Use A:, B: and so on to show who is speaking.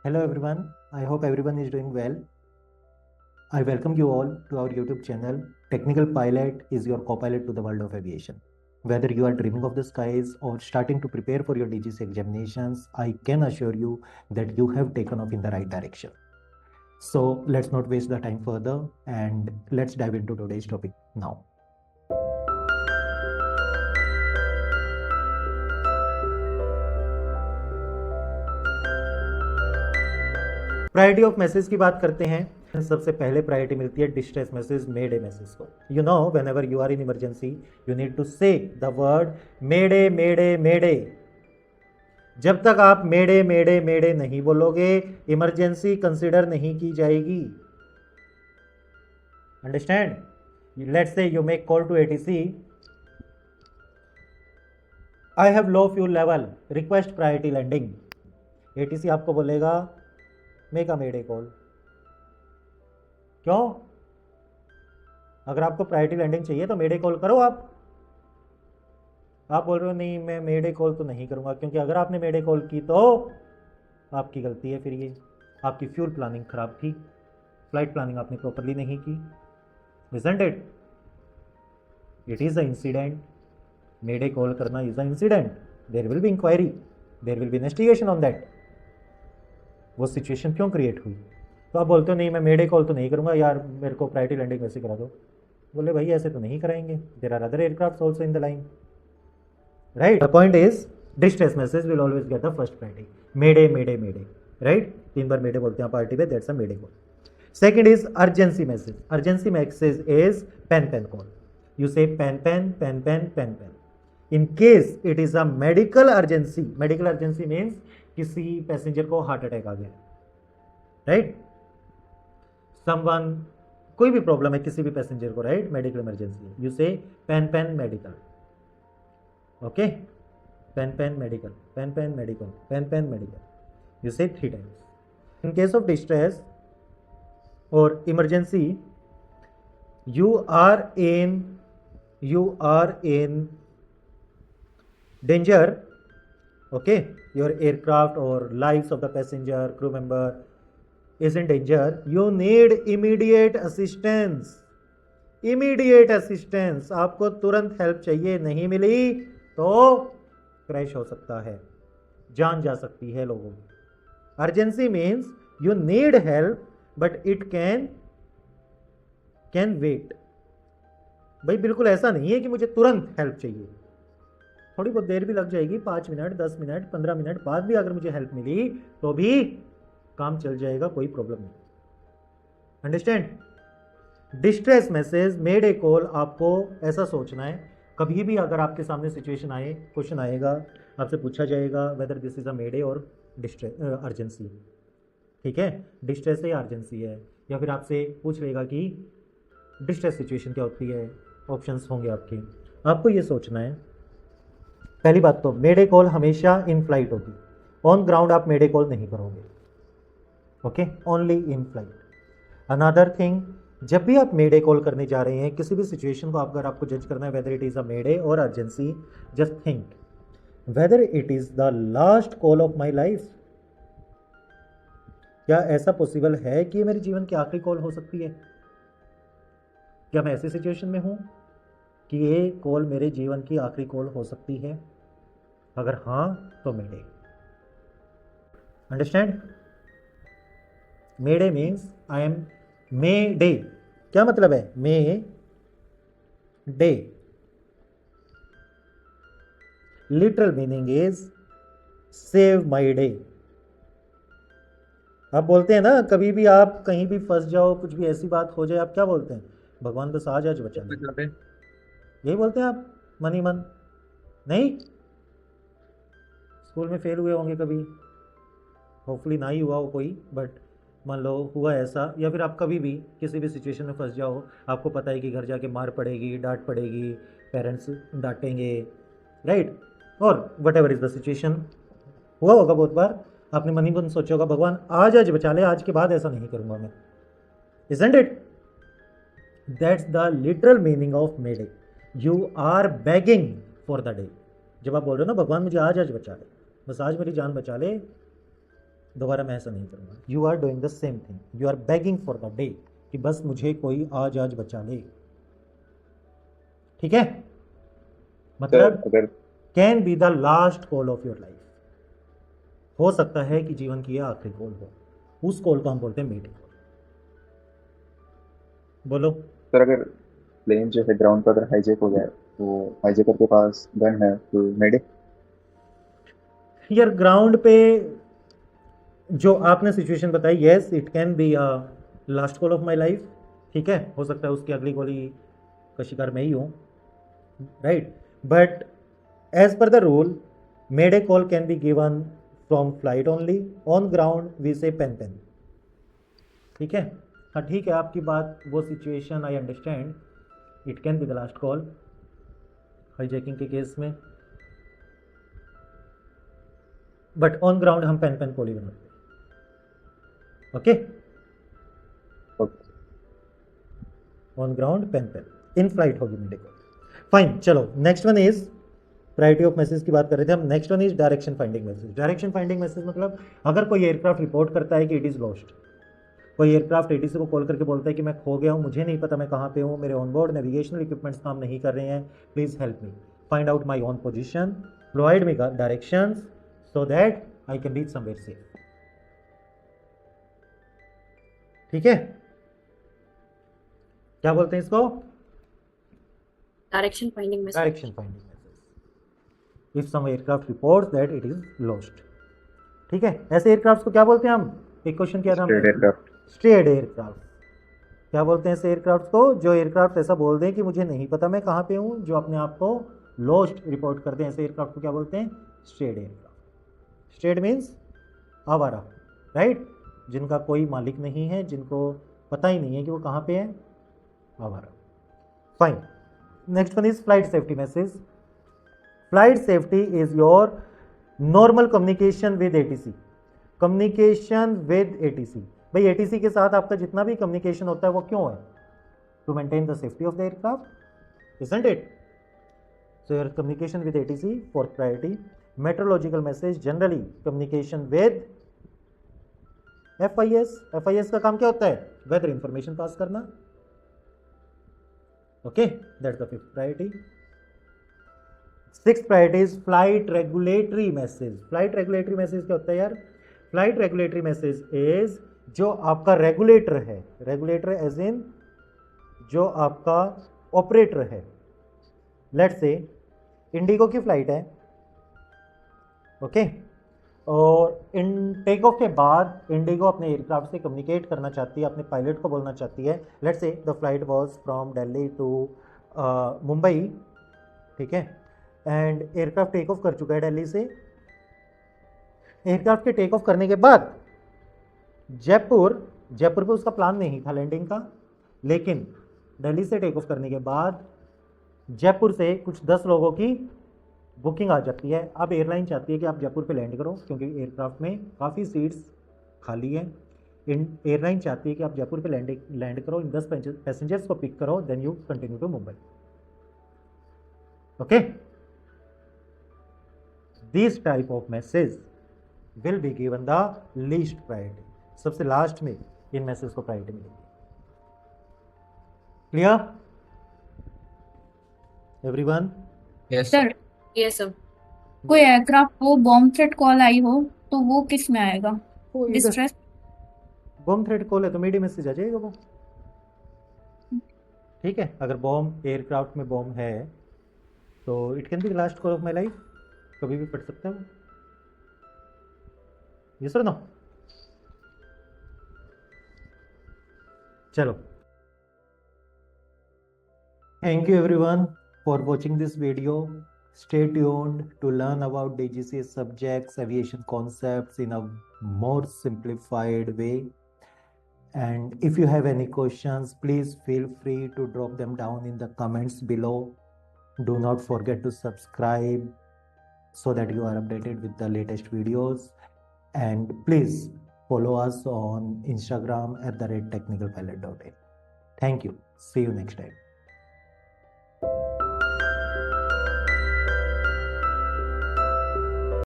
A: Hello everyone, I hope everyone is doing well. I welcome you all to our YouTube channel. Technical Pilot is your co-pilot to the world of aviation. Whether you are dreaming of the skies or starting to prepare for your DGC examinations, I can assure you that you have taken off in the right direction. So let's not waste the time further and let's dive into today's topic now. Priority of message की बात करते हैं। सबसे पहले priority मिलती है distress message, mayday message को। You know, whenever you are in emergency you need to say the word mayday mayday mayday. जब तक आप मेडे मेडे मेडे नहीं बोलोगे इमरजेंसी कंसिडर नहीं की जाएगी। Understand? Let's say you make call to ATC, I have low fuel level, request priority landing. ATC आपको बोलेगा मेक अ मेडे कॉल। क्यों? अगर आपको प्रायोरिटी लैंडिंग चाहिए तो मेडे कॉल करो। आप बोल रहे हो नहीं मैं मेडे कॉल तो नहीं करूंगा, क्योंकि अगर आपने मेडे कॉल की तो आपकी गलती है। फिर ये आपकी फ्यूल प्लानिंग खराब थी, फ्लाइट प्लानिंग आपने प्रॉपरली नहीं की। Isn't it? It is a incident. Mayday call करना is a incident. There will be inquiry, there will be investigation on that. वो सिचुएशन क्यों क्रिएट हुई? तो आप बोलते हो नहीं मैं मेडे कॉल तो नहीं करूंगा यार, मेरे को प्रायोरिटी लैंडिंग वैसे करा दो। बोले भाई ऐसे तो नहीं कराएंगे, there are other aircraft also in the line, right? The point is distress message will always get the first priority. Mayday mayday mayday, right? 3 बार मेडे बोलते हैं पार्टी पे, that's a mayday call. Second is urgency message. Urgency message is pan pan call. You say pan pan pan pan pan pan. In case it is a medical urgency, medical urgency means किसी passenger को heart attack आ गया, right? Someone, कोई भी problem है किसी भी passenger को, right? Medical emergency, you say pan pan medical. Okay, pan pan medical, pan pan medical, pan pan medical, you say 3 times. In case of distress और emergency, you are in danger, okay? Your aircraft or lives of the passenger, crew member is in danger. You need immediate assistance. Immediate assistance, आपको तुरंत help चाहिए। नहीं मिली तो crash हो सकता है, जान जा सकती है लोगों की। Urgency means you need help but it can wait. भाई बिल्कुल ऐसा नहीं है कि मुझे तुरंत हेल्प चाहिए, थोड़ी बहुत देर भी लग जाएगी, 5 मिनट 10 मिनट 15 मिनट बाद भी अगर मुझे हेल्प मिली तो भी काम चल जाएगा, कोई प्रॉब्लम नहीं। Understand? Distress message, made a call, आपको ऐसा सोचना है कभी भी अगर आपके सामने सिचुएशन आए, क्वेश्चन आएगा, आपसे पूछा जाएगा वेदर दिस इज अ मेडे और डिस्ट्रेस अर्जेंसी, ठीक है? डिस्ट्रेस है या अर्जेंसी है, या फिर आपसे पूछ लेगा कि डिस्ट्रेस सिचुएशन क्या होती है, ऑप्शंस होंगे आपके। आपको ये सोचना है, पहली बात तो मेडे कॉल हमेशा इन फ्लाइट होगी, ऑन ग्राउंड आप मेडे कॉल नहीं करोगे, okay? Only in flight. Another thing, जब भी आप मेडे कॉल करने जा रहे हैं किसी भी सिचुएशन को, अगर आपको जज करना है वेदर इट इज़ अ मेडे और urgency, just think whether it is the last call of my life. क्या ऐसा पॉसिबल है कि मेरे जीवन की आखिरी कॉल हो सकती है? क्या मैं ऐसी सिचुएशन में हूं कि ये कॉल मेरे जीवन की आखिरी कॉल हो सकती है? अगर हाँ तो mayday. Understand? Mayday means I am may day. क्या मतलब है may day? Literal meaning is save my day. आप बोलते हैं ना, कभी भी आप कहीं भी फंस जाओ, कुछ भी ऐसी बात हो जाए, आप क्या बोलते हैं? भगवान बस आज आज बचा ले। यही बोलते हैं आप मन ही मन? नहीं? स्कूल में फेल हुए होंगे कभी, होपफुली ना ही हुआ हो कोई, बट मान लो हुआ ऐसा। या फिर आप कभी भी किसी भी सिचुएशन में फंस जाओ, आपको पता है कि घर जाके मार पड़ेगी, डांट पड़ेगी, पेरेंट्स डांटेंगे, राइट? और what ever is the situation, हुआ होगा बहुत बार, आपने मन ही मन सोचा होगा भगवान आज आज बचा ले, आज के बाद ऐसा नहीं करूंगा मैं। Isn't it? That's the literal meaning of mayday. You are begging for the day. जब आप बोल रहे हो ना भगवान मुझे आज आज बचा ले, बस आज मेरी जान बचा ले, दोबारा मैं ऐसा नहीं करूँगा. You are doing the same thing. You are begging for the day कि बस मुझे कोई आज बचा ले. ठीक है, मतलब
B: अगर
A: can be the last call of your life. हो सकता है कि जीवन की यह आखिरी कॉल हो. उस कॉल को हम बोलते हैं मेडी कॉल. बोलो.
B: सर, अगर प्लेन जो है ग्राउंड पर अगर हाईजैक हो जाए तो हाईजैकर के पास गन है तो मेडिक.
A: यार ग्राउंड पे जो आपने सिचुएशन बताई, yes it can be a last call of my life. ठीक है, हो सकता है उसकी अगली गोली का शिकार मैं ही हूँ, right. But as per the rule mayday call can be given from flight only. On ground we say pan pan. ठीक है, हाँ ठीक है, आपकी बात, वो situation I understand. It can be the last call hijacking के केस में, बट ऑन ग्राउंड हम पेन पेन कॉल ही बनाते हैं. Okay, on ground pan pan. In flight होगी मेरे को. फाइन, चलो next one is priority of message की बात कर रहे थे हम. Next one is direction finding message. Direction finding message मतलब अगर कोई एयरक्राफ्ट रिपोर्ट करता है कि इट इज़ लॉस्ट, कोई एयरक्राफ्ट एटीसी को कॉल करके बोलता है कि मैं खो गया हूँ, मुझे नहीं पता मैं कहाँ पे हूँ, मेरे ऑनबोर्ड नेविगेशनल इक्विपमेंट्स काम नहीं कर रहे हैं, please help me find out my own position, provide me directions so that I can reach somewhere safe. ठीक है, क्या बोलते हैं इसको?
C: Direction finding message.
A: Direction finding message. If some aircraft reports that it is lost. ठीक है, ऐसे aircraft को क्या बोलते हैं हम? एक क्वेश्चन किया था हमने, स्ट्रेड एयरक्राफ्ट. क्या बोलते हैं ऐसे एयरक्राफ्ट को? जो एयरक्राफ्ट ऐसा बोल दें कि मुझे नहीं पता मैं कहाँ पे हूँ, जो अपने आप को लॉस्ट रिपोर्ट करते हैं, ऐसे एयरक्राफ्ट को क्या बोलते हैं? Strayed aircraft. स्ट्रेड मीन्स आवारा, राइट, जिनका कोई मालिक नहीं है, जिनको पता ही नहीं है कि वो कहाँ पे है, आवारा. Fine, next one is flight safety message. Flight safety is your normal communication with ATC. Communication with ATC, भाई एटीसी के साथ आपका जितना भी कम्युनिकेशन होता है वो क्यों है? To maintain the safety of the aircraft, isn't it? So your communication with ATC for priority. Meteorological message, generally communication with FIS. FIS का काम क्या होता है? वेदर इंफॉर्मेशन पास करना. Okay, that's the fifth priority. Sixth priority is flight regulatory message. Flight regulatory message क्या होता है यार? फ्लाइट रेगुलेटरी मैसेज इज जो आपका रेगुलेटर है, रेगुलेटर एज इन जो आपका ऑपरेटर है. लेट्स से इंडिगो की फ्लाइट है, ओके, और इन टेक ऑफ के बाद इंडिगो अपने एयरक्राफ्ट से कम्युनिकेट करना चाहती है, अपने पायलट को बोलना चाहती है. Let's say the flight was from Delhi to Mumbai. ठीक है, एंड एयरक्राफ्ट टेक ऑफ कर चुका है दिल्ली से. एयरक्राफ्ट के टेक ऑफ करने के बाद जयपुर पे उसका प्लान नहीं था लैंडिंग का, लेकिन दिल्ली से टेक ऑफ करने के बाद जयपुर से कुछ 10 लोगों की बुकिंग आ जाती है. अब एयरलाइन चाहती है कि आप जयपुर पे लैंड करो क्योंकि एयरक्राफ्ट में काफ़ी सीट्स खाली हैं. एयरलाइन चाहती है कि आप जयपुर पे लैंड करो, इन 10 पैसेंजर्स को पिक करो, then you continue to Mumbai. Okay, this type of message will be given the least priority. सबसे लास्ट में इन मैसेज को प्रायोरिटी मिलेगी. Clear everyone?
D: यस
C: सर, ये सब
E: कोई एयरक्राफ्ट को बॉम्ब थ्रेट कॉल आई हो तो वो किस में आएगा? डिस्ट्रेस.
A: बॉम्ब थ्रेट कॉल है तो मीडिया मैसेज आ जाएगा वो. ठीक है, अगर बॉम्ब एयरक्राफ्ट में बॉम्ब है तो it can be the last call of my life. कभी भी पढ़ सकता है वो. यस और नो? चलो, thank you everyone for watching this video. Stay tuned to learn about DGCA subjects, aviation concepts in a more simplified way. And if you have any questions, please feel free to drop them down in the comments below. Do not forget to subscribe so that you are updated with the latest videos. And please follow us on Instagram @technicalpilot.in. Thank you. See you next time.